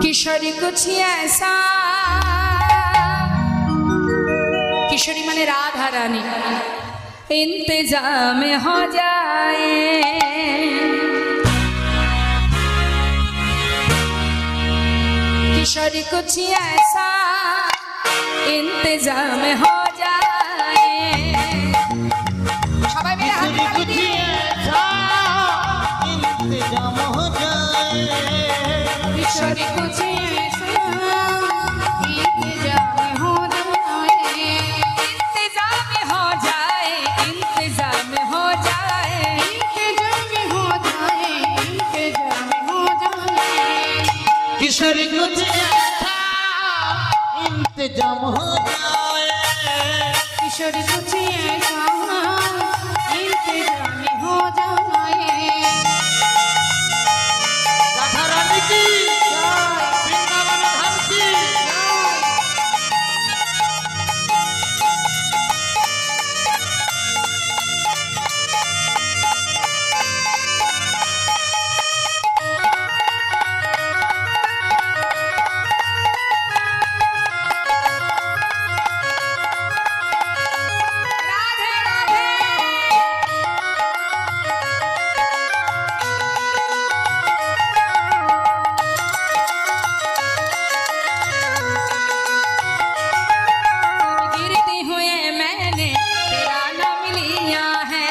किशोरी कुछ ऐसा, किशोरी माने राधा रानी, इंतजाम हो जाए। किशोरी कुछ ऐसा इंतजाम हो जाए। সবাই মিলে হাত তালি দিয়ে इंतजाम हो जाए। किशोरी कुछ ऐसा इंतजाम हो जाए। इंतजाम हो जाए, इंतजाम हो जाए, इंतजाम हो जाए, इंतजाम हो जाए। किशोरी कुछ ऐसा इंतजाम हो जाए। किशोरी कुछ ऐसा इंतजाम हो जाए। राधा रानी की वृंदावन धाम की। राधे राधे। गिरते हुए मैंने तेरा नाम लिया है।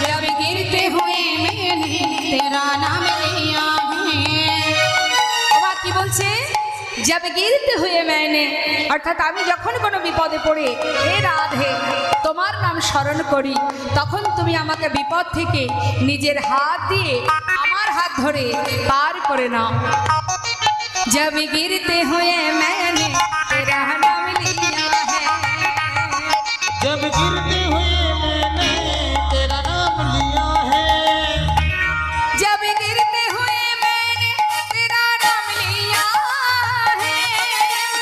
जब गिरते हुए मैंने तेरा नाम लिया है। বাবা কি বলছে? जब गिरते हुए मैंने, অর্থাৎ আমি যখন কোনো বিপদে পড়ে হে রাধে তোমার নাম স্মরণ করি, তখন তুমি আমাকে বিপদ থেকে নিজের হাত দিয়ে আমার হাত ধরে পার করে নাও। जब गिरते हुए मैंने तेरा नाम लिया है। जब गिरते हुए मैंने तेरा नाम लिया है। जब गिरते हुए मैंने तेरा नाम लिया है।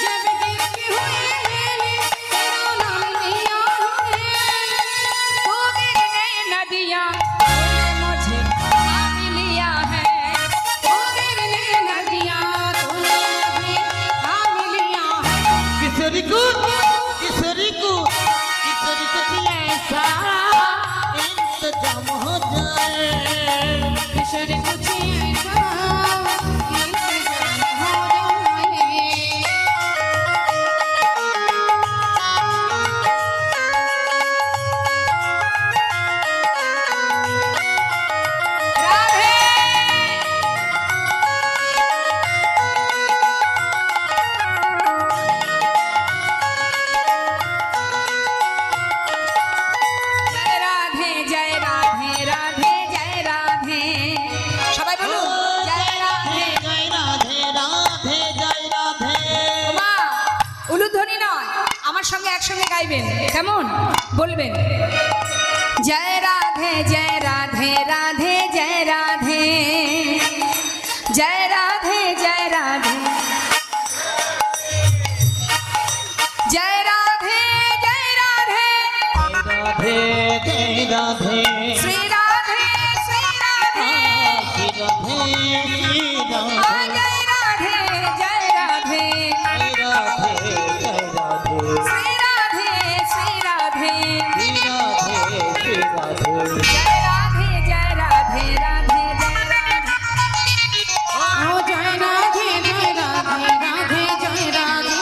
जब गिरते हुए मैंने तेरा नाम लिया है। तो गिरने नदियाँ तूने मुझे थाम लिया है। तो गिरने नदियाँ तूने मुझे थाम लिया है। किशोरी को किशोरी को किशोरी कुछ ऐसा इंतजाम हो जाए। किशोरी कुछ ऐसा इंतजाम हो जाए। जय राधे जय राधे राधे जय राधे। সবাই বলুন জয় রাধে। जय राधे राधे जय राधे। মা উলুধ্বনি নয়, আমার সঙ্গে একসঙ্গে গাইবেন, কেমন বলবেন? জয় রাধে জয় রাধে রাধে জয় রাধে। জয় রাধে জয় রাধে। জয় রাধে জয় রাধে। राधे जय राधे। শ্রী রাধে শ্রী রাধে। श्री राधे श्री राधे। জয় রাধে জয় রাধে। जय राधे जय राधे। শ্রী রাধে শ্রী রাধে। श्री राधे श्री राधे। जय राधे जय राधे राधे जय राधे। ओ जय राधे जय राधे राधे जय राधे।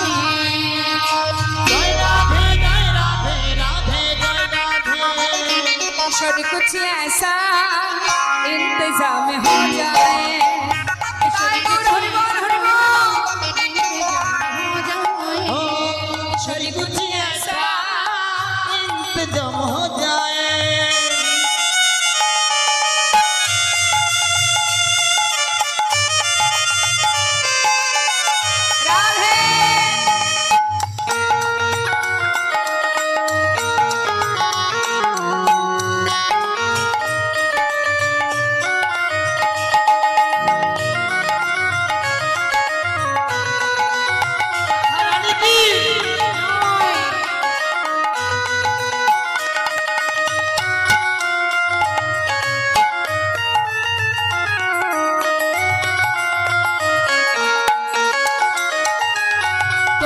जय राधे जय राधे राधे जय राधे। किशोरी कुछ ऐसा इंतजाम हो जाए। किशोरी कुछ इंतजाम हो जाए। किशोरी कुछ ऐसा इंतजाम हो जाए। राधे।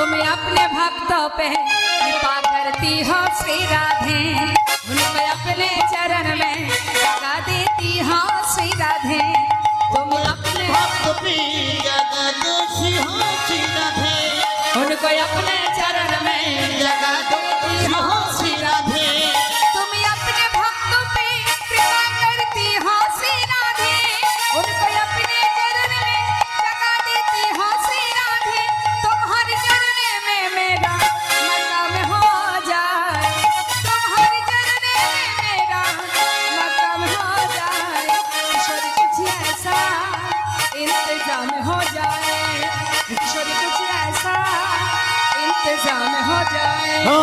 तुम अपने भक्तों पे कृपा करती हो श्री राधे, उनको अपने चरण में लगा देती हो श्री राधे, तुम अपने भक्त प्रिय जगदोषी हो श्री राधे, उनको अपने चरण में लगा देती हो श्री राधे, तुम अपने भक्तों पे कृपा करती हो श्री राधे, उनको अपने चरण में लगा देती हो श्री राधे, तुम्हारे चरण में मेरा मकाम हो जाए, तुम्हारे चरण में मेरा मकाम हो जाए, ईश्वर कुछ ऐसा इंतजाम हो जाए, ईश्वर कुछ ऐसा इंतजाम हो जाए, हो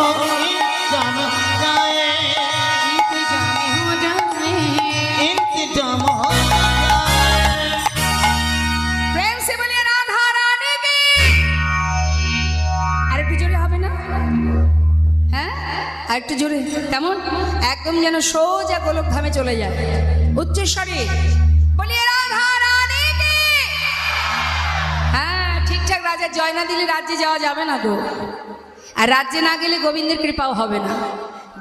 जाम जाए, इंतजाम हो जाए। इंतजाम हो जाए। प्रेम से बोलिए राधा रानी की। আরেকটু জোরে হবে না? হ্যাঁ, আরেকটু জোরে। কেমন? একদম যেন সোজা গোলকধামে চলে যায়। উচ্চস্বরে বলিয়ে রাধা রানী কি। হ্যাঁ, ঠিকঠাক রাজার জয় না দিলে রাজ্যে যাওয়া যাবে না গো। আর রাজ্যে না গেলে গোবিন্দের কৃপাও হবে না।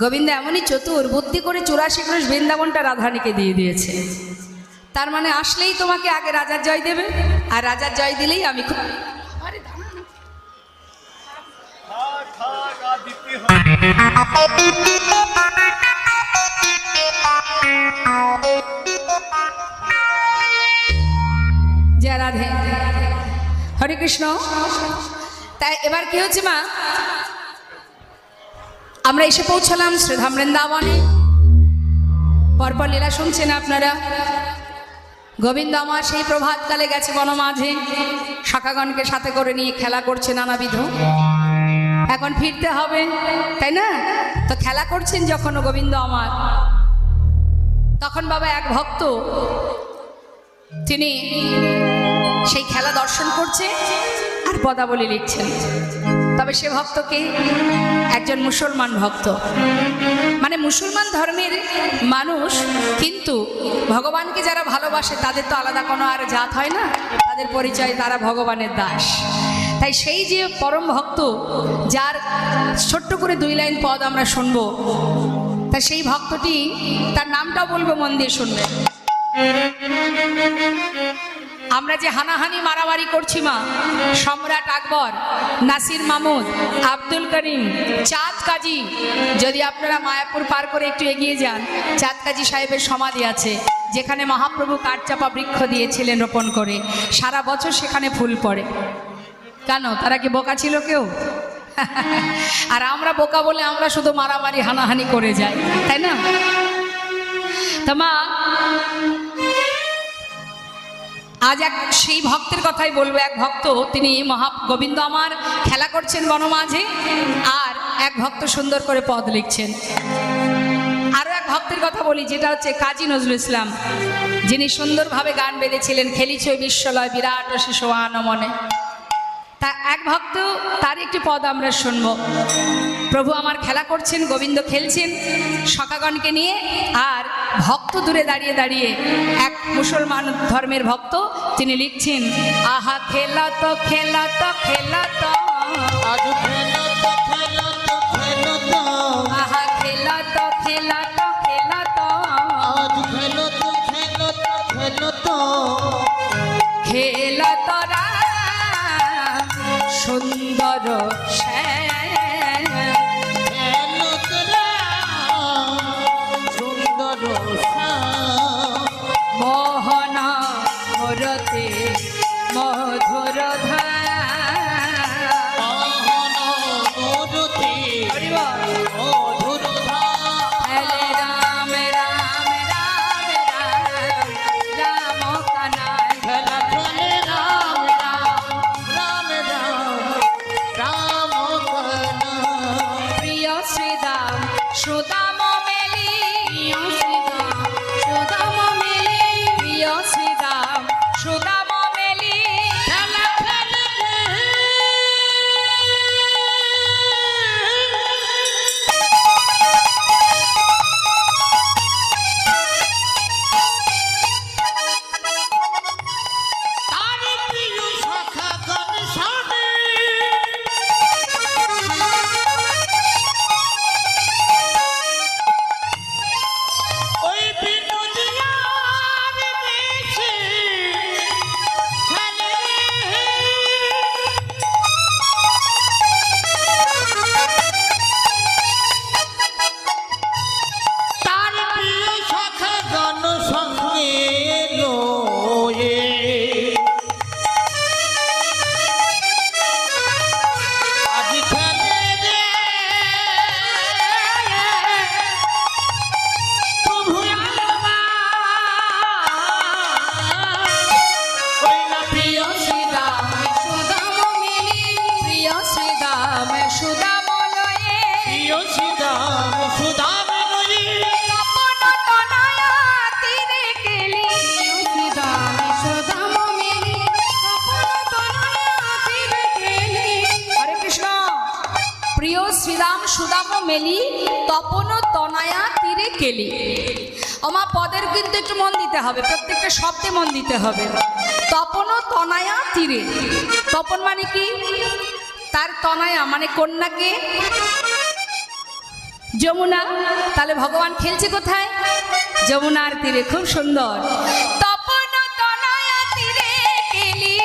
গোবিন্দ এমনই চতুর, বুদ্ধি করে 84 ক্রোশ বৃন্দাবনটা রাধারানীকে দিয়ে দিয়েছে। তার মানে আসলেই তোমাকে আগে রাজার জয় দেবে, আর রাজার জয় দিলেই আমি খুব জয় রাধে, হরে কৃষ্ণ। তাই এবার কি হচ্ছে মা, আমরা এসে পৌঁছলাম শ্রীধাম বৃন্দাবনে। পরপর লীলা শুনছেন আপনারা। গোবিন্দ আমার সেই প্রভাতকালে গেছে বনমাঝে, শাখাগণকে সাথে করে নিয়ে খেলা করছে নানাবিধ। এখন ফিরতে হবে, তাই না? তো খেলা করছেন যখন গোবিন্দ আমার, তখন বাবা এক ভক্ত তিনি সেই খেলা দর্শন করছে আর পদাবলী লিখছেন। তবে সে ভক্তকে একজন মুসলমান ভক্ত, মানে মুসলমান ধর্মের মানুষ, কিন্তু ভগবানকে যারা ভালোবাসে তাদের তো আলাদা কোনো আর জাত হয় না, তাদের পরিচয় তারা ভগবানের দাস। তাই সেই যে পরম ভক্ত, যার ছোট্ট করে 2 লাইন পদ আমরা শুনবো, তা সেই ভক্তটি, তার নামটাও বলবো, মন দিয়ে শুনবে। আমরা যে হানাহানি মারামারি করছি মা, সম্রাট আকবর, নাসির মাহমুদ, আব্দুল করিম, চাঁদ কাজী, যদি আপনারা মায়াপুর পার করে একটু এগিয়ে যান, চাঁদ কাজী সাহেবের সমাধি আছে, যেখানে মহাপ্রভু কাঠচাপা বৃক্ষ দিয়েছিলেন রোপণ করে। সারা বছর সেখানে ফুল পড়ে। কেন? তারা কি বোকা ছিল কেউ? আর আমরা বোকা বলে আমরা শুধু মারামারি হানাহানি করে যাই, তাই না? তা মা, আজ এক সেই ভক্তের কথাই বলবো। এক ভক্ত, তিনি গোবিন্দ আমার খেলা করছেন বনমাঝে, আর এক ভক্ত সুন্দর করে পদ লিখছেন। আরও এক ভক্তের কথা বলি, যেটা হচ্ছে কাজী নজরুল ইসলাম, যিনি সুন্দরভাবে গান বেঁধেছিলেন, খেলিছে বিশ্বলয় বিরাট শিশু আনমনে। তা এক ভক্ত, তার একটি পদ আমরা শুনব। প্রভু আমার খেলা করছেন, গোবিন্দ খেলছেন সখাগণকে নিয়ে, আর ভক্ত দূরে দাঁড়িয়ে দাঁড়িয়ে এক মুসলমান ধর্মের ভক্ত, তিনি লিখছেন, আহা খেলা তো খেলা তো খেলা তো, আজ খেলো তো খেলো তো খেলো তো, আহা খেলা তো খেলা তো খেলা তো, আজ খেলো তো খেলো তো খেলো তো, খেলা তোরা সুন্দর শ্যাম, খেলো তোরা সুন্দর শ্যাম, মোহন মরতে মধুর মোহন মরুতি মধুর ধাম, রাম রাম রাম রাম রাম কানাই, খেলা খেলে রাম রাম রাম রাম রাম শ্রীরাম সুদাম মেলি তপন তনয়া তীরে কেলি। ওমা পদের কিন্তু একটু মন দিতে হবে, প্রত্যেকটা শব্দে মন দিতে হবে। তপন তনয়া তীরে, তপন মানে কি? তার তনয়া মানে কন্যাকে যমুনা। তাহলে ভগবান খেলছে কোথায়? যমুনার তীরে। খুব সুন্দর। তপন তনয়া তীরে কেলি,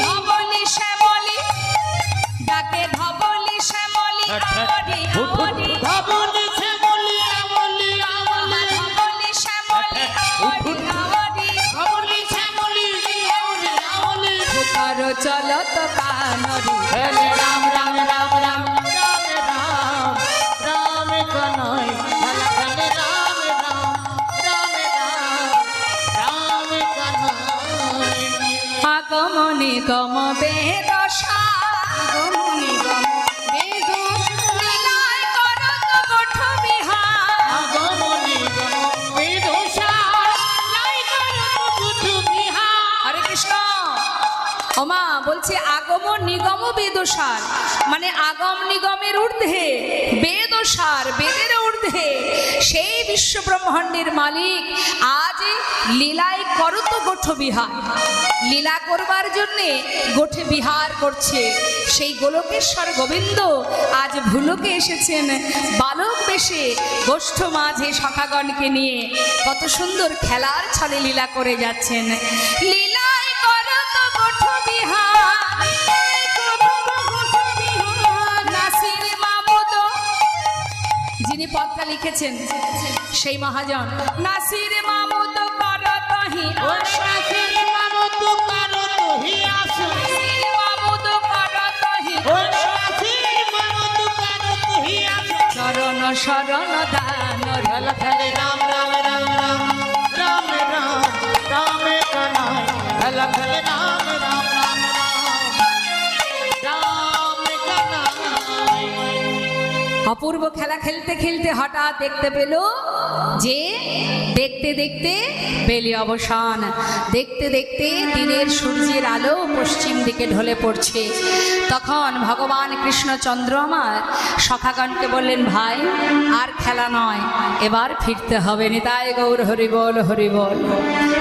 ধবলি শ্যামলি ডাকে, ধবলি শ্যামলি আওয়ারি আওয়ারি, ধবলি শ্যামলি আওয়ালি আওয়ালি, ধবলি শ্যামলি আওয়ারি আওয়ারি, ধবলি শ্যামলি আওয়ালি আওয়ালি। ভূতর চলত কানরি, হরে রাম রাম রাম রাম রাম রাম রাম কানাই, হরে হরে রাম রাম রাম রাম রাম কানাই। আগম নিগম বেদশা, আগম নিগম বেদশা, লীলায় করত গোঠ বিহার। আগমনি গমনি দোষার, লাই করত বুধ বিহার। হরে কৃষ্ণ। ওমা বলছে আগম নিগম বেদসার, মানে আগম নিগমের ঊর্ধ্বে, বেদসার বেদের ঊর্ধ্বে সেই বিশ্ব ব্রহ্মাণ্ডের মালিক আজ লীলায় করত গোঠ বিহার। লীলা করবার জন্যে গোঠে বিহার করছে। সেই গোলকেশ্বর গোবিন্দ আজ ভুলোকে এসেছেন বালক বেশে, গোষ্ঠ মাঝে সখাগণকে নিয়ে কত সুন্দর খেলার ছলে লীলা করে যাচ্ছেন। লীলায় করত গোঠ বিহার, নাসির মামুদ, যিনি পদটা লিখেছেন সেই মহাজন। নাসির মামুদ করতহি ওই শাসির মামত করত হিয়াস, নাসির মামুদ করতহি ওই শাসির মামত করত হিয়াস। শরণ শরণ দান হরে হরে রাম রাম রাম রাম রাম রাম রাম কানাই, হরে হরে রাম রাম রাম রাম রাম কানাই। অপূর্ব খেলা খেলতে খেলতে হঠাৎ দেখতে পেল যে দেখতে দেখতে বেলি অবসান, দেখতে দেখতে দিনের সূর্যের আলো পশ্চিম দিকে ঢলে পড়ছে। তখন ভগবান কৃষ্ণচন্দ্র আমার সখাগণকে বললেন, ভাই আর খেলা নয়, এবার ফিরতে হবে। নিতাই গৌর হরিবল হরিবল।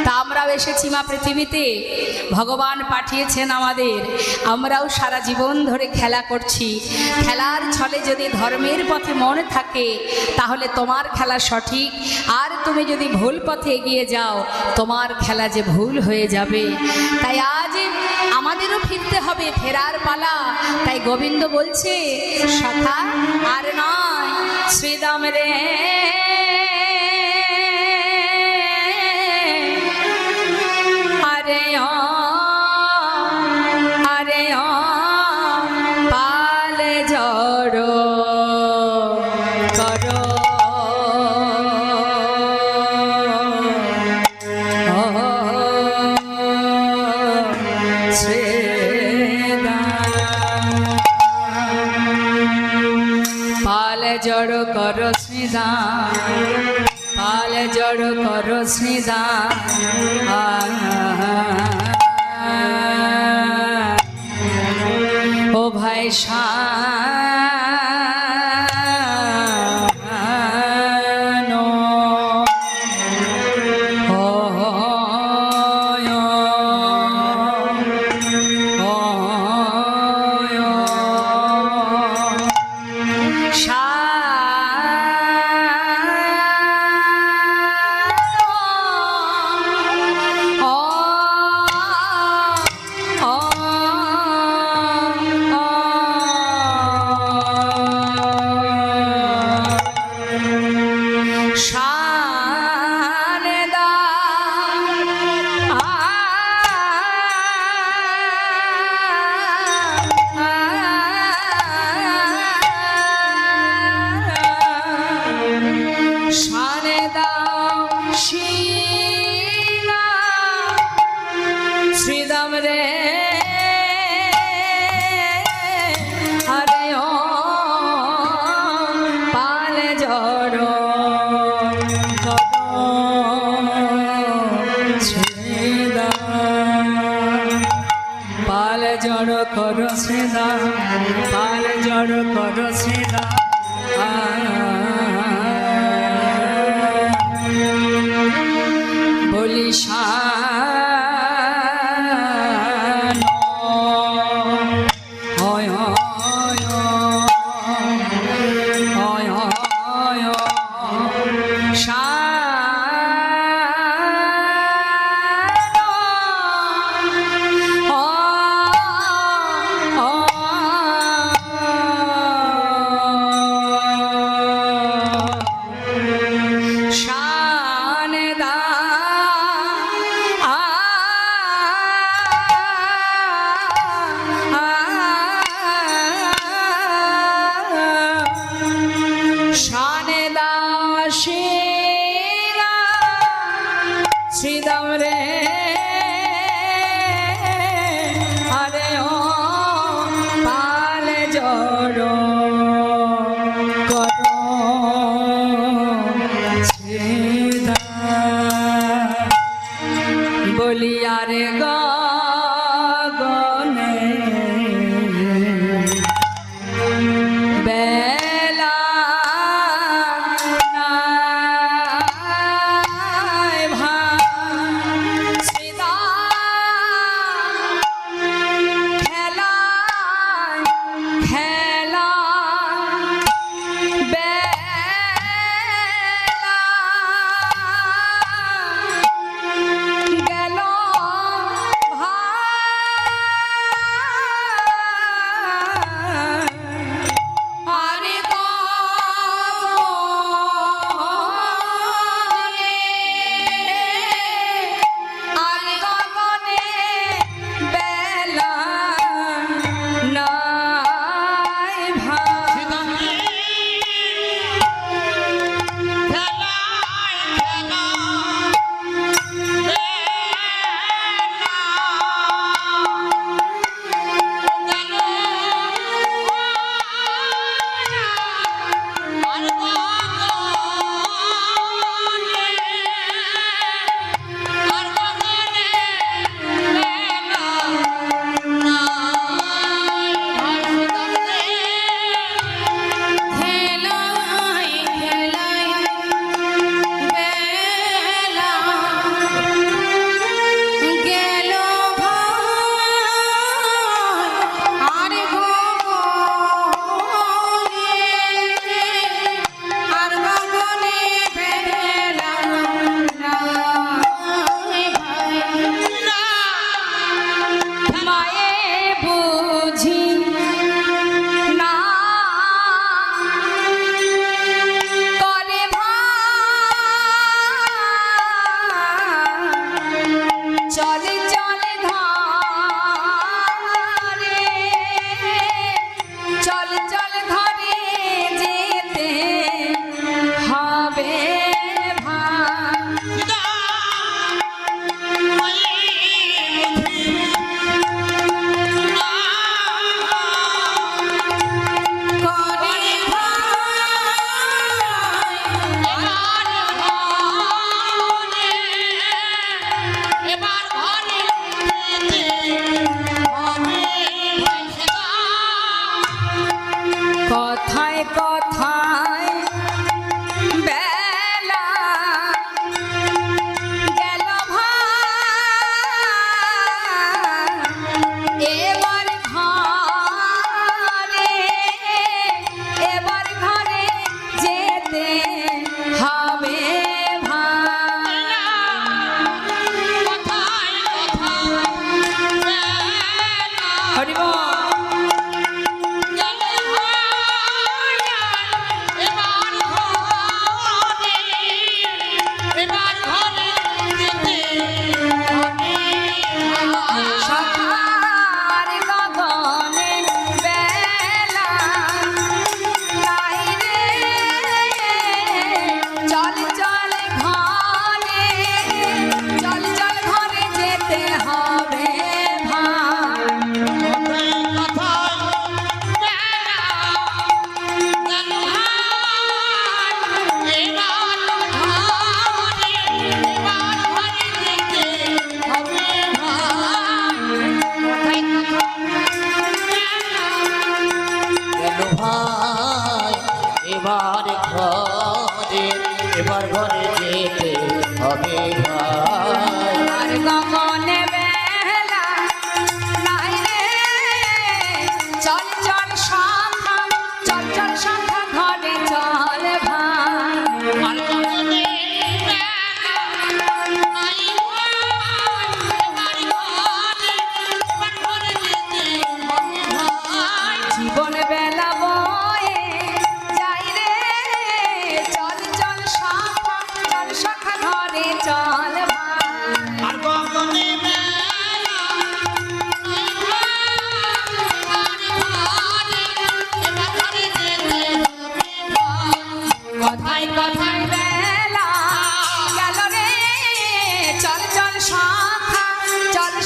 তা আমরাও এসেছি মা পৃথিবীতে, ভগবান পাঠিয়েছেন আমাদের, আমরাও সারা জীবন ধরে খেলা করছি। খেলার ছলে যদি ধর্মের পথে মন থাকে তাহলে তোমার খেলা সঠিক, আর তুমি যদি ভুল পথে এগিয়ে যাও তোমার খেলা যে ভুল হয়ে যাবে। তাই আজ আমাদেরও ফিরতে হবে, ফেরার পালা। তাই গোবিন্দ বলছে, সখা আর নয় শ্রীদাম রে, আরে আরে পালে জড়ো করো, পালে জড়ো করো শ্রীদাম, পালে জড়ো করো শ্রীদাম। ও ভাই শানো, ও শ্রীদাম রে, হরে ও পালে জড়ো শ্রীদাম, পালে জড় করো শ্রীদা পাল জড় করো শ্রীদা বলি শান হয় হয় হয় হয় শ্রীদাম রে আরে ও পালে জড় করো শ্রীদাম বলি আরে গগনে বেলা নাই ভাই শ্রীদা খেলা খেলা বেলা গেল ভাই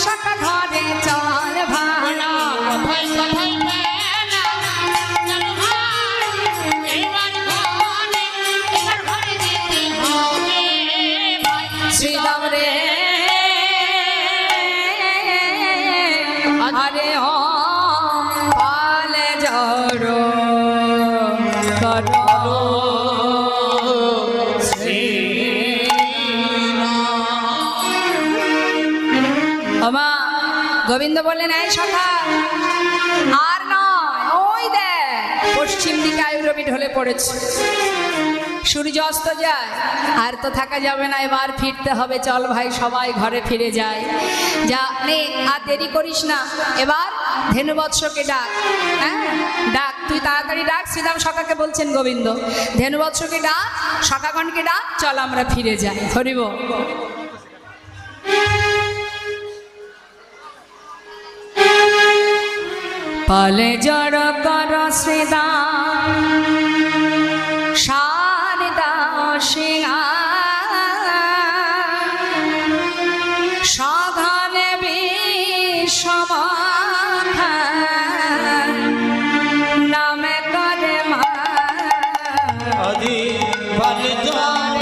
সখা ঘরে চল ভাই কথাই কথাই মেলা চল ভাই এবার ঘরে যেতে হবে ভাই শ্রীরাম রে হরে ও পালে জড়ো করো আমা গোবিন্দ বললেন এই সখা আর নয় ওই দেখ পশ্চিম দিকে আয়ুরবি ঢলে পড়েছে সূর্য অস্ত যায় আর তো থাকা যাবে না এবার ফিরতে হবে চল ভাই সবাই ঘরে ফিরে যায় যা নে আর দেরি করিস না এবার ধেনুবৎসকে ডাক হ্যাঁ ডাক তুই তাড়াতাড়ি ডাক শ্রীরাম সখাকে বলছেন গোবিন্দ ধেনুবৎসকে ডাক সখাগণকে ডাক চল আমরা ফিরে যাই হরিব পালে জড় কর শ্রীরাম শারদা সিংহা সাধনে বিষম নামে করে মা আদি পালে জড়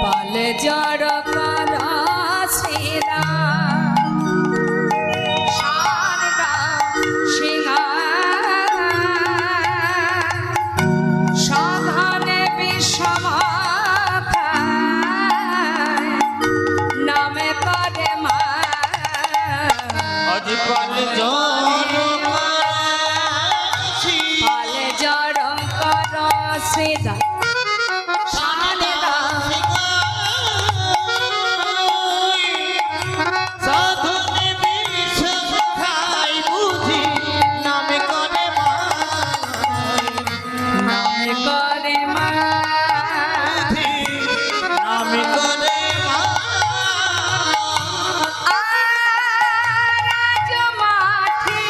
পালে জড় কর শ্রীরাম শারদা সিংহা সাধনে বিষম নামে করে মা আদি পালে জড় পালে জড় কর শ্রীরাম শারদা সাধনে বিষম খাই বুঝি নামে করে নামে করে মা নামে করে আজ মাঠে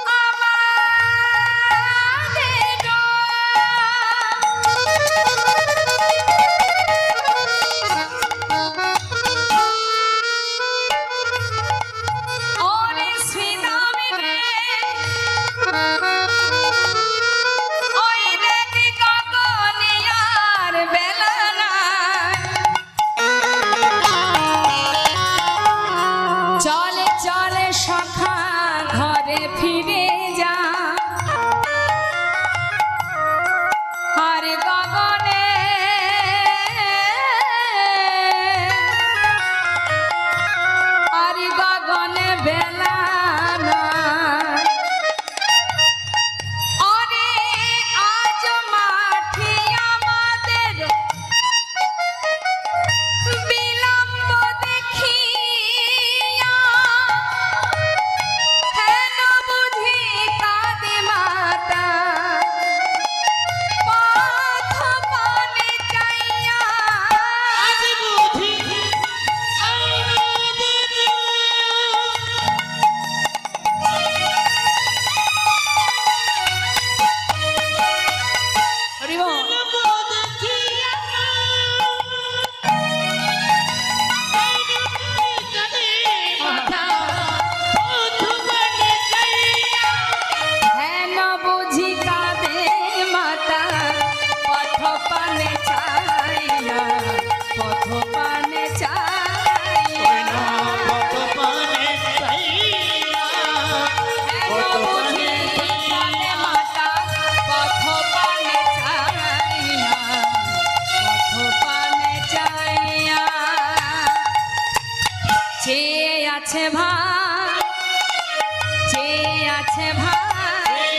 আমাদের ওরে শ্রীরামে রে ওই দেখি গগনিয়ার বেলা নাই চলে চলে সখা ঘরে ফিরে যা হরে গগনে হরে গগনে বেলা নাই অরে আজ মাঠে আমাদের বিলম্ব দেখিয়া হেন বুঝি কাঁদে মাতা পথ পানে চাইয়া আদি বুঝি হরি বল। হেন বুঝি কাঁদে মাতা পথ পানে চাইয়া পথ পানে চাইয়া হেন বুঝি কাঁদে মাতা পথ পানে চাইয়া পথ পানে চাইয়া চেয়ে আছে ভাই চেয়ে আছে ভাই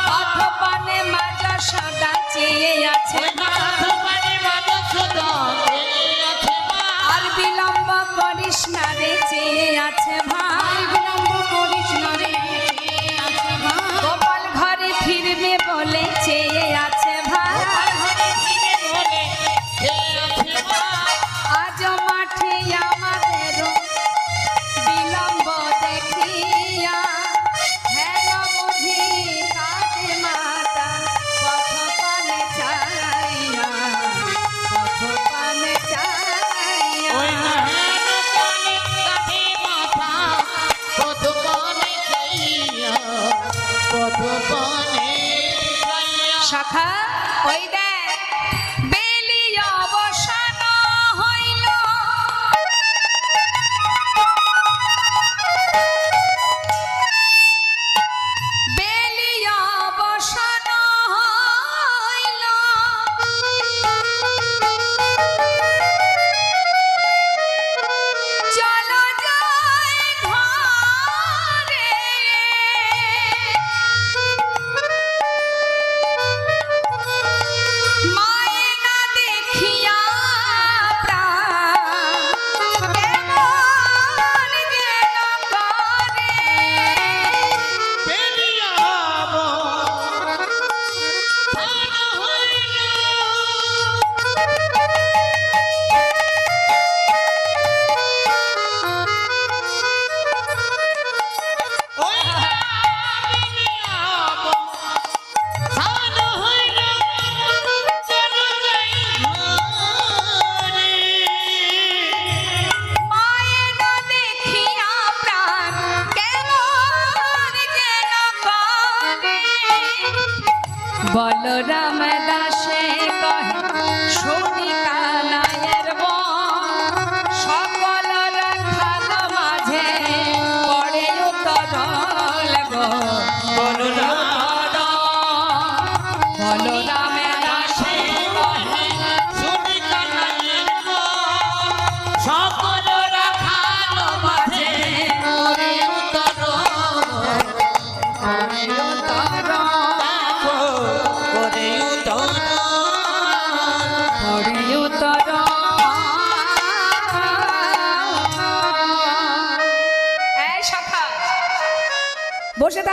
পথ পানে মাজা সদা চেয়ে আছে আর বিলম্ব করিস না রে চেয়ে আছে ভাই বিলম্ব করিস না রে গোপাল ঘরে ফিরবে বলে চেয়ে আছে ভাই আজ মাঠে আমাদের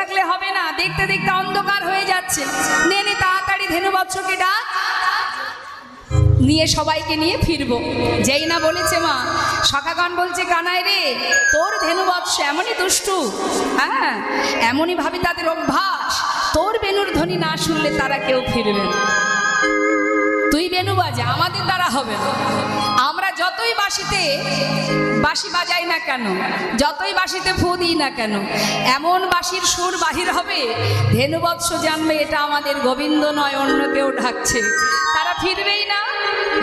থাকলে হবে না, দেখতে দেখতে অন্ধকার হয়ে যাচ্ছে। নে নে তাড়াতাড়ি ধেনুবৎসকে ডাক, নিয়ে সবাইকে নিয়ে ফিরবো। যেই না বলেছে মা, সখাগণ বলছে কানাই রে তোর ধেনুবৎস এমনই দুষ্টু, হ্যাঁ এমনই ভাবে তাদের অভ্যাস, তোর বেনুর ধ্বনি না শুনলে তারা কেউ ফিরবে না। তুই বেনু বাজা, আমাদের দ্বারা হবে না। আমরা যতই বাঁশি বাজাই না কেন, যতই বাঁশিতে ফু দিই না কেন, এমন বাঁশির সুর বাহির হবে ধেনুবৎস জানবে এটা আমাদের গোবিন্দ নয়, অন্য কেউ ডাকছে। তারা ফিরবেই না।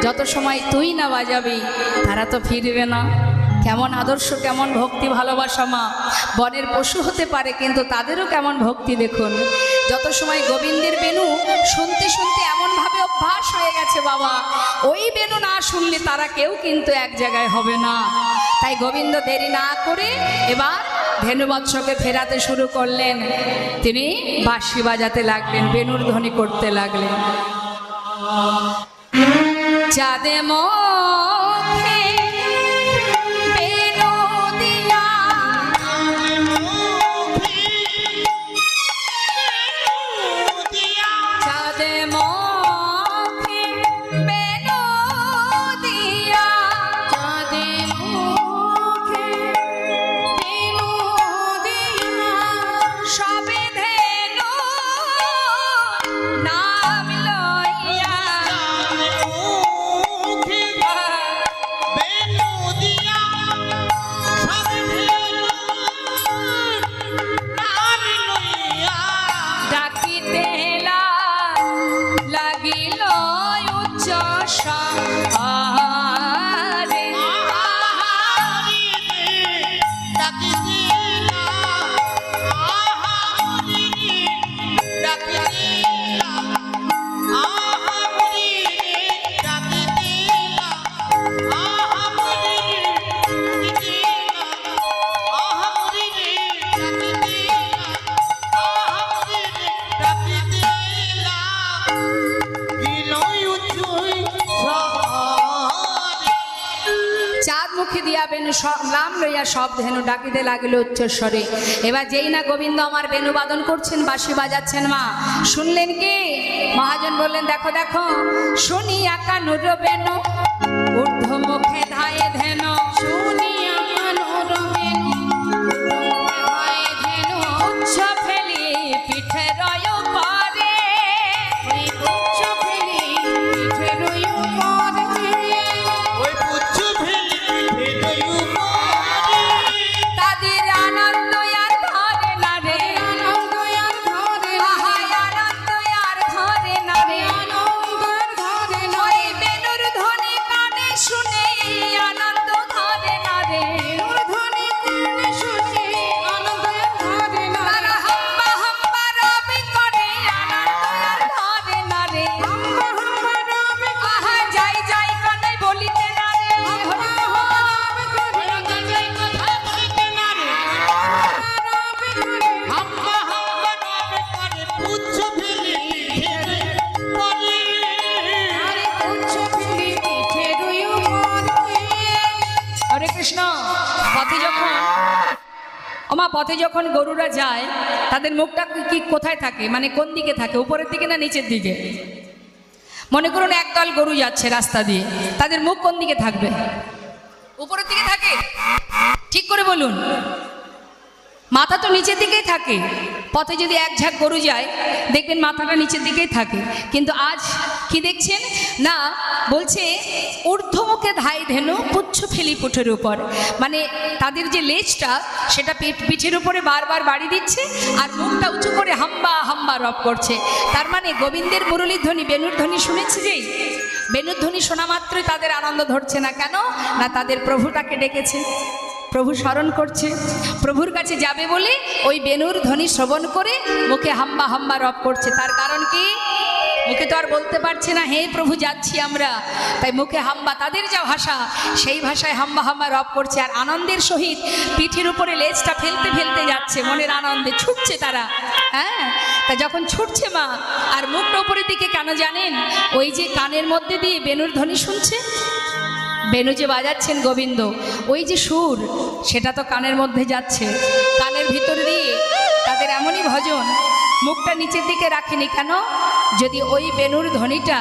যত সময় তুই না বাজাবি তারা তো ফিরবে না। কেমন আদর্শ, কেমন ভক্তি ভালোবাসা মা। বনের পশু হতে পারে কিন্তু তাদেরও কেমন ভক্তি দেখুন। যত সময় গোবিন্দের বেনু শুনতে শুনতে এমনভাবে অভ্যাস হয়ে গেছে বাবা, ওই বেনু না শুনলে তারা কেউ কিন্তু এক জায়গায় হবে না। তাই গোবিন্দ দেরি না করে এবার ধেনুবৎসকে ফেরাতে শুরু করলেন। তিনি বাঁশি বাজাতে লাগলেন, বেনুর ধ্বনি করতে লাগলেন। চাঁদে মুখে বেনু দিয়া, চাঁদে মুখে বেনু দিয়া, চাঁদে মুখে বেনু দিয়া, সবে ধেনু নাম লইয়া, ডাকিতে লাগিল উচ্চ স্বরে, চাঁদ মুখে দিয়া বেনু নাম লইয়া সব ধেনু ডাকিতে লাগিল উচ্চস্বরে। এবার যেই না গোবিন্দ আমার বেনু বাদন করছেন, বাঁশি বাজাচ্ছেন মা, শুনলেন কি? মহাজন বললেন দেখো দেখো, শুনিয়া কানুর বেনু ঊর্ধ্ব মুখে ধায়ে ধেনু, শুনিয়া কানুর বেনু ধায়ে ধেনু, উচ্চ ফেলি পিঠে রয় পারে, উচ্চ ফেলি পিঠে রয় পারে, তাদের আনন্দ আর ধরে না রে, আনন্দ আর ধরে না, আনন্দ আর ধরে না রে, আনন্দ আর ধরে না, ওই বেনুর ধ্বনি কানে শুনে আনন্দ ধরে না রে, বেনুর ধ্বনি কানে শুনে আনন্দ আর ধরে না, তারা হাম্বা হাম্বা রবি করে আনন্দ আর ধরে না রে, হাম্বা হাম্বা রবি, আহা যাই যাই কানাই বলিতে না রে, হরে কৃষ্ণ। পথে যখন ওমা পথে যখন গরুরা যায় তাদের মুখটা কি কোথায় থাকে, মানে কোন দিকে থাকে, উপরের দিকে না নিচের দিকে? মনে করুন একদল গরু যাচ্ছে রাস্তা দিয়ে, তাদের মুখ কোন দিকে থাকবে? উপরের দিকে থাকে? ঠিক করে বলুন। মাথা তো নিচের দিকেই থাকে। পথে যদি এক ঝাঁক গরু যায় দেখবেন মাথাটা নিচের দিকেই থাকে, কিন্তু আজ কি দেখছেন না, বলছে ঊর্ধ্বমুখে ধাই ধেনু পুচ্ছ ফেলি পুঠের উপর, মানে তাদের যে লেজটা সেটা পিঠের উপরে বারবার বাড়ি দিচ্ছে আর মুখটা উঁচু করে হাম্বা হাম্বা রব করছে। তার মানে গোবিন্দের মুরলীর ধ্বনি, বেনুর ধ্বনি শুনেছে, যেই বেনুর ধ্বনি শোনা মাত্রই তাদের আনন্দ ধরছে না। কেন না, তাদের প্রভু তাকে ডেকেছে, প্রভু স্মরণ করছে, প্রভুর কাছে যাবে বলে ওই বেনুর ধ্বনি শ্রবণ করে মুখে হাম্বা হাম্বা রব করছে। তার কারণ কি? মুখে তো আর বলতে পারছে না হে প্রভু যাচ্ছি আমরা, তাই মুখে হাম্বা, তাদের যা ভাষা সেই ভাষায় হাম্বা হাম্বা রব করছে আর আনন্দের সহিত পিঠের উপরে লেজটা ফেলতে ফেলতে যাচ্ছে, মনের আনন্দে ছুটছে তারা। হ্যাঁ, তা যখন ছুটছে মা আর মুখটা উপরের দিকে কেন জানেন? ওই যে কানের মধ্যে দিয়ে বেনুর ধ্বনি শুনছে, বেনু যে বাজাচ্ছেন গোবিন্দ, ওই যে সুর সেটা তো কানের মধ্যে যাচ্ছে, কানের ভিতর দিয়ে তাদের তাদের এমনই ভজন, মুখটা নিচের দিকে রাখেনি কেন? যদি ওই বেণুর ধ্বনিটা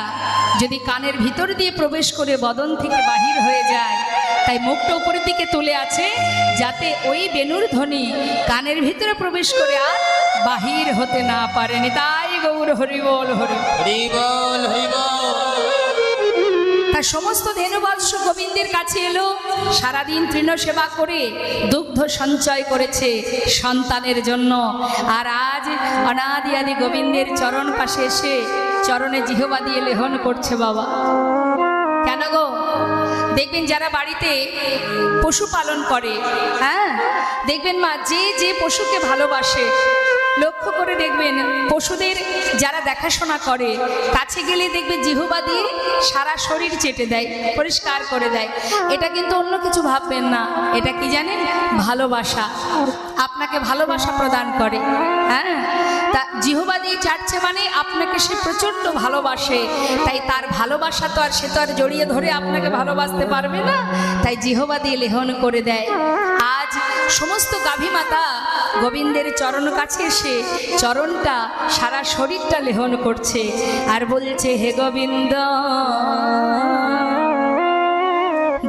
যদি কানের ভিতর দিয়ে প্রবেশ করে বদন থেকে বাহির হয়ে যায়, তাই মুখটা উপরের দিকে তুলে আছে যাতে ওই বেণুর ধ্বনি কানের ভিতরে প্রবেশ করে আর বাহির হতে না পারেনি। তাই গৌর হরি বল হরি বল। হরি বল হরি বল। তার সমস্ত ধেনুবৎস গোবিন্দের কাছে এলো, সারাদিন তৃণ সেবা করে দুগ্ধ সঞ্চয় করেছে সন্তানের জন্য। আর আজ অনাদি আদি গোবিন্দের চরণ পাশে এসে চরণে জিহবা দিয়ে লেহন করছে বাবা। কেন গো? দেখবেন যারা বাড়িতে পশু পালন করে, হ্যাঁ দেখবেন মা, যে যে পশুকে ভালোবাসে, লক্ষ্য করে দেখবেন পশুদের যারা দেখাশোনা করে কাছে গেলে দেখবে জিহবা দিয়ে সারা শরীর চেটে দেয়, পরিষ্কার করে দেয়। এটা কিন্তু অন্য কিছু ভাববেন না, এটা কি জানেন? ভালোবাসা। আপনাকে ভালোবাসা প্রদান করে। হ্যাঁ, তা জিহবা দিয়ে চাটছে মানে আপনাকে সে প্রচণ্ড ভালোবাসে। তাই তার ভালোবাসা তো আর সে তো আর জড়িয়ে ধরে আপনাকে ভালোবাসতে পারবে না, তাই জিহবা দিয়ে লেহন করে দেয়। আজ সমস্ত গাভী মাতা গোবিন্দের চরণ কাছে এসে চরণটা সারা শরীরটা লেহন করছে আর বলছে, হে গোবিন্দ,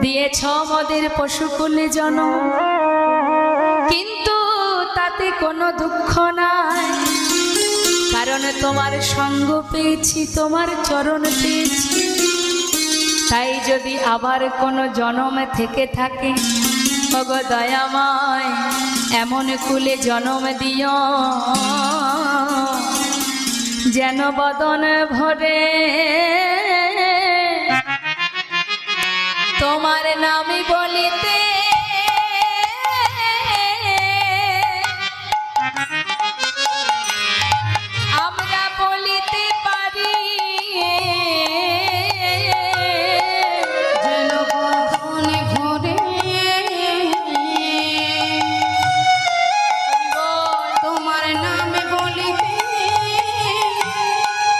দিয়েছ মোদের পশুকুলে জন্ম, কিন্তু তাতে কোনো দুঃখ নাই, কারণ তোমার সঙ্গ পেয়েছি, তোমার চরণ পেয়েছি। তাই যদি আবার কোনো জন্ম থেকে থাকে, ওগো দয়াময় এমন কুলে জন্ম দিও যেন বদন ভরে তোমার নামই বলিতে আমরা বলিতে পারি, যেন বদন ভরে তোমার নাম বলিতে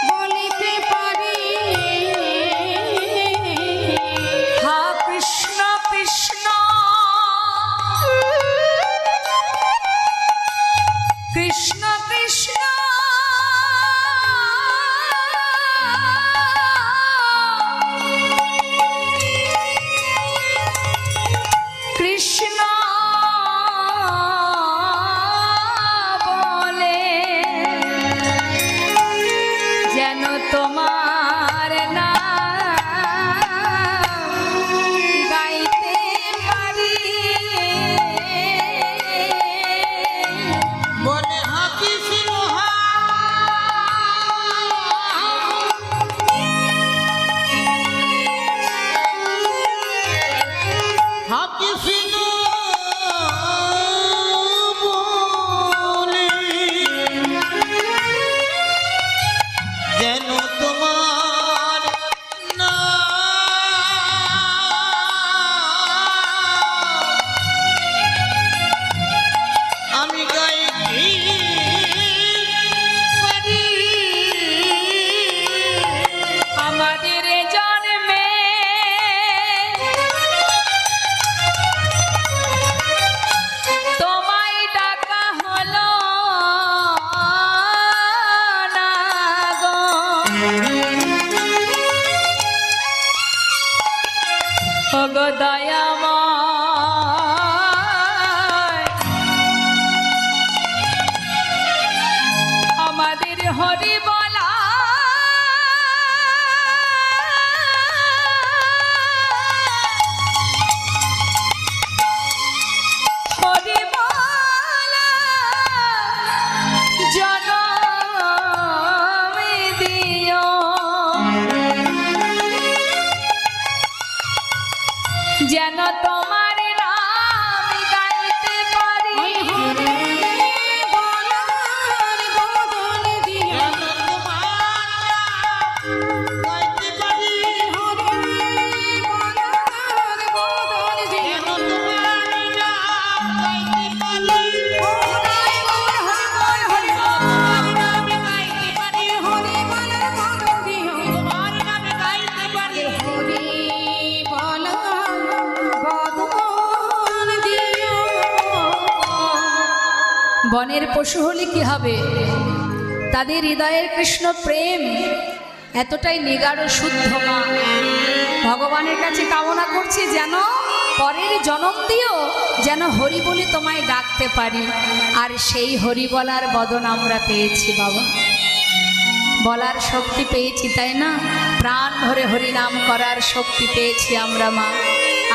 বলিতে পারি। হা কৃষ্ণ কৃষ্ণ কৃষ্ণ কৃষ্ণ কৃষ্ণ বলে যেন তোমার নাম গাইতে পারি। বলে হাকি সিংহা হাকি সিংহ বলে যেন তোমার নাম আমি গাইতে পারি। আমাদের জন্মে তোমায় ডাকা হলো না গো, ওগো দয়াময় আমাদের হরি বলা হরি বলা জনম দিও যেন তোমার নাম গাইতে পারি। যেন তোমার নাম গাইতে পারি। যেন তোমার নাম গাইতে পারি। তোমার নামে গাইতে পারি। হরি বল বনের পশু হলে কি হবে, তাদের হৃদয়ের কৃষ্ণ প্রেম এতটাই নিগাড় শুদ্ধ। মা ভগবানের কাছে কামনা করছি যেন পরের জন্ম দিও যেন হরি বলে তোমায় ডাকতে পারি। আর সেই হরি বলার বদন আমরা পেয়েছি বাবা, বলার শক্তি পেয়েছি, তাই না? প্রাণ ভরে হরি নাম করার শক্তি পেয়েছি আমরা মা,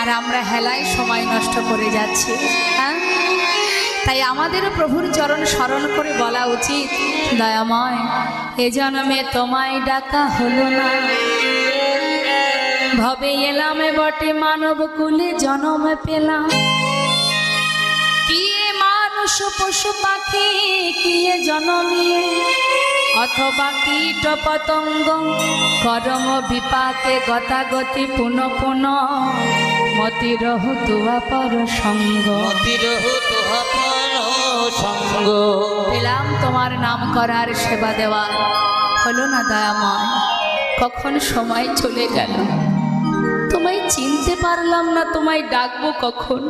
আর আমরা হেলায় সময় নষ্ট করে যাচ্ছি। হ্যাঁ, তাই আমাদেরও প্রভুর চরণ স্মরণ করে বলা উচিত, দয়াময় এ জন্মে তোমায় ডাকা হলো না, ভবে এলাম বটে মানব কুলে জন্ম পেলাম, কি মানুষ পশু পাখি কি জন্মিয়ে, অথবা কীট পতঙ্গ করম বিপাকে গতাগতি পুন পুন, মতি রহু তুয়া পর সঙ্গ, পেলাম তোমার নাম করার সেবা দেওয়ার, হলো না দয়াময়? কখন সময় চলে গেল, তোমায় চিনতে পারলাম না, তোমায় ডাকবো কখন?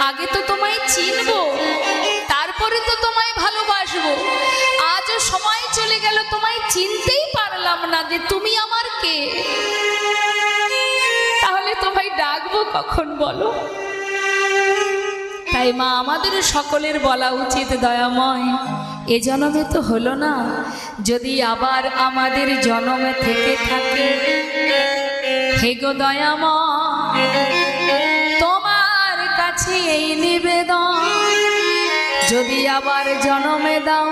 আগে তো তোমায় চিনবো, তারপরে তো তোমায় ভালোবাসবো। আজও সময় চলে গেল, তোমায় চিনতেই পারলাম না যে তুমি আমার কে। তাহলে তোমায় ডাকবো কখন বলো? তাই মা আমাদের সকলের বলা উচিত, দয়াময় এ জন্মে তো হলো না, যদি আবার আমাদের জন্মে থেকে থাকে, হে গো দয়াময় তোমার কাছে এই নিবেদন, যদি আবার জন্মে দাও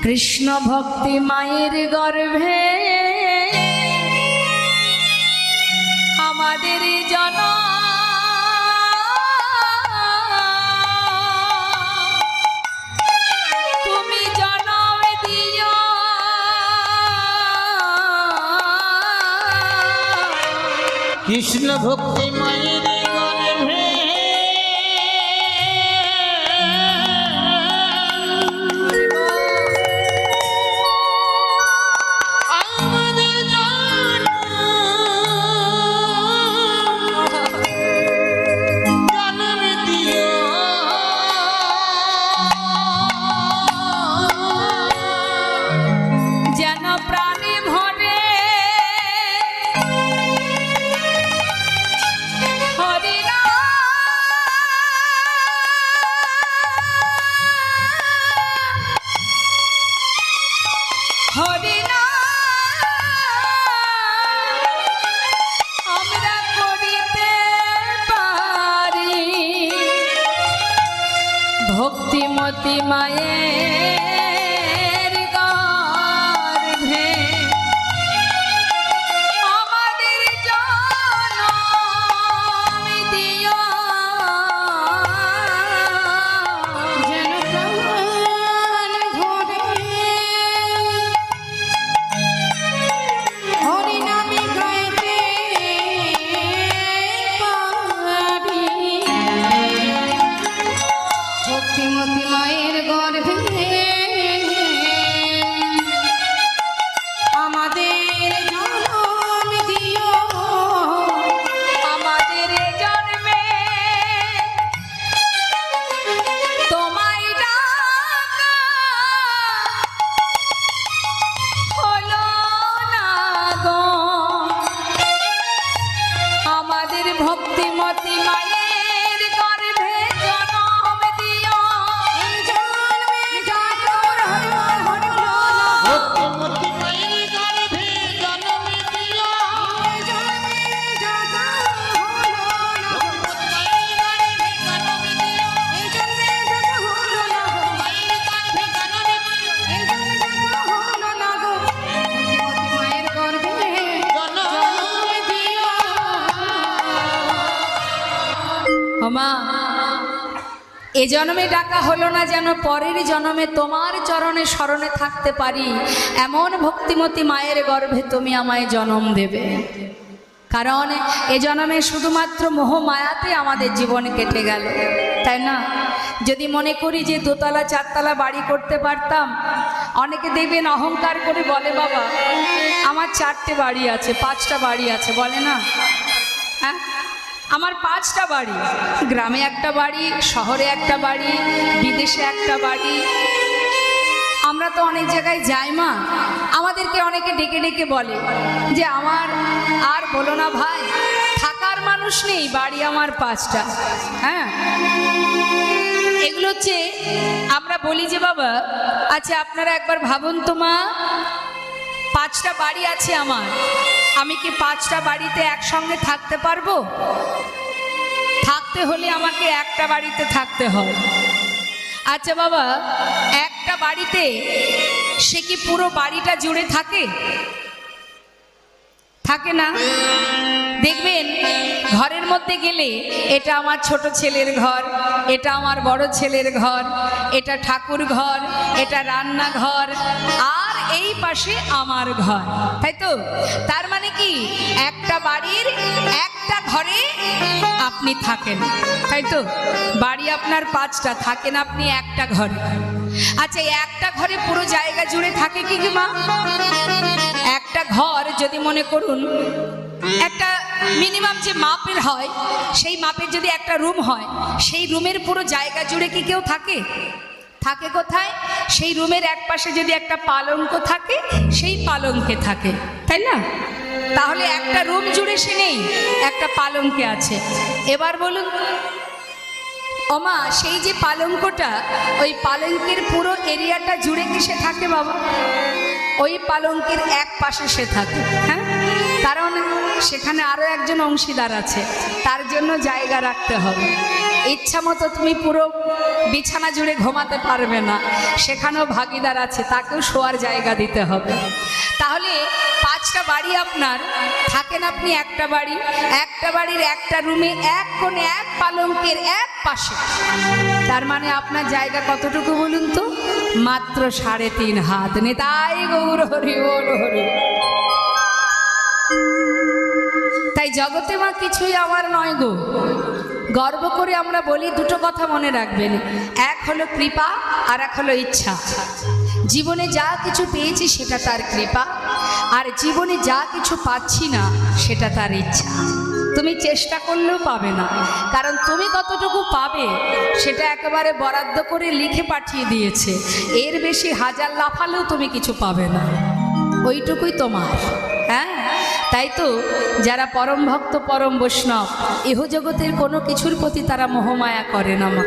কৃষ্ণ ভক্তি মায়ের গর্ভে, আমাদের জন্ম তুমি জন্ম দিও, কৃষ্ণ ভক্তি মায়ের গর্ভে, আমাদের জন্ম দিও, যেন প্রাণে ভরে হরি হরি আমরা করিতে পারি, ভক্তিমতী মায়ের গর্ভে আমাদের জন্ম দিও, যেন প্রাণ ধরে হরি নামে গাইতে পারি, ভক্তিমতী মায়ের গর্ভে আমাদের জন্ম দিও, আমাদের জন্মে তোমায় ডাকা হলো না গো, আমাদের ভক্তিমতী মায়ের গর্ভে জন্ম দিও, এই জন্মে জাগর হরি হরি ভক্তিমতী মায়ের গর্ভে জন্ম দিও, এই জন্মে জাগর হলো না, এই জন্মে জাগর হলো না, এই জন্মে জাগর হলো না গো, ভক্তিমতী মায়ের গর্ভে জন্ম দিও। মা এ জন্মে ডাকা হলো না, যেন পরের জন্মে তোমার চরণে শরণে থাকতে পারি, এমন ভক্তিমতী মায়ের গর্ভে তুমি আমায় জন্ম দেবে। কারণ এ জন্মে শুধুমাত্র মোহ মায়াতে আমাদের জীবন কেটে গেল, তাই না? যদি মনে করি যে দোতলা চারতলা বাড়ি করতে পারতাম, অনেকে দেখবেন অহংকার করে বলে, বাবা আমার 4টে বাড়ি আছে 5টা বাড়ি আছে, বলে না? হ্যাঁ, আমার 5টা বাড়ি, গ্রামে একটা বাড়ি, শহরে একটা বাড়ি, বিদেশে একটা বাড়ি। আমরা তো অনেক জায়গায় যাই মা, আমাদেরকে অনেকে ডেকে ডেকে বলে যে আমার আর বলো না ভাই, থাকার মানুষ নেই, বাড়ি আমার 5টা। হ্যাঁ, এগুলো হচ্ছে আমরা বলি যে বাবা আচ্ছা আপনারা একবার ভাবুন তো মা, 5টা বাড়ি আছে আমার, আমি কি 5টা বাড়িতে একসঙ্গে থাকতে পারবো? থাকতে হলে আমাকে একটা বাড়িতে থাকতে হয়। আচ্ছা বাবা, একটা বাড়িতে সে কি পুরো বাড়িটা জুড়ে থাকে? থাকে না। দেখবেন ঘরের মধ্যে গেলে এটা আমার ছোট ছেলের ঘর, এটা আমার বড় ছেলের ঘর, এটা ঠাকুর ঘর, এটা রান্নাঘর, আর এই পাশে আমার ঘর, তাই তো? তার মানে কি একটা বাড়ির একটা ঘরে আপনি থাকেন, তাই তো? বাড়ি আপনার 5টা, থাকেন আপনি একটা ঘরে। আচ্ছা, একটা ঘরে পুরো জায়গা জুড়ে থাকে কি কি মা? একটা ঘর যদি মনে করুন একটা মিনিমাম যে মাপের হয়, সেই মাপের যদি একটা রুম হয়, সেই রুমের পুরো জায়গা জুড়ে কি কেউ থাকে? থাকে কোথায়? সেই রুমের এক পাশে যদি একটা পালঙ্ক থাকে, সেই পালঙ্কে থাকে, তাই না? তাহলে একটা রুম জুড়ে সে নেই, একটা পালঙ্কে আছে। এবার বলুন ওমা, সেই যে পালঙ্কটা, ওই পালঙ্কের পুরো এরিয়াটা জুড়ে কি সে থাকে বাবা? ওই পালঙ্কের এক পাশে সে থাকে। হ্যাঁ, কারণ সেখানে আরও একজন অংশীদার আছে, তার জন্য জায়গা রাখতে হবে। ইচ্ছা মতো তুমি পুরো বিছানা জুড়ে ঘুমাতে পারবে না, সেখানেও ভাগিদার আছে, তাকেও শোয়ার জায়গা দিতে হবে। তাহলে 5টা বাড়ি আপনার, থাকেন আপনি একটা বাড়ি, একটা বাড়ির একটা রুমে এক কোণে এক পালঙ্কের এক পাশে। তার মানে আপনার জায়গা কতটুকু বলুন তো? মাত্র 3.5 হাত। নেতাই গৌর হরি বল হরি। তাই জগতে মা কিছুই আমার নয় গো। গর্ব করে আমরা বলি, দুটো কথা মনে রাখবেন, এক হলো কৃপা আর এক হলো ইচ্ছা। জীবনে যা কিছু পেয়েছি সেটা তার কৃপা, আর জীবনে যা কিছু পাচ্ছি না সেটা তার ইচ্ছা। তুমি চেষ্টা করলেও পাবে না, কারণ তুমি কতটুকু পাবে সেটা একেবারে বরাদ্দ করে লিখে পাঠিয়ে দিয়েছে। এর বেশি হাজার লাফালেও তুমি কিছু পাবে না, ওইটুকুই তোমার। হ্যাঁ, তাই তো যারা পরম ভক্ত, পরম বৈষ্ণব, ইহজগতের কোনো কিছুর প্রতি তারা মোহমায়া করে না মা।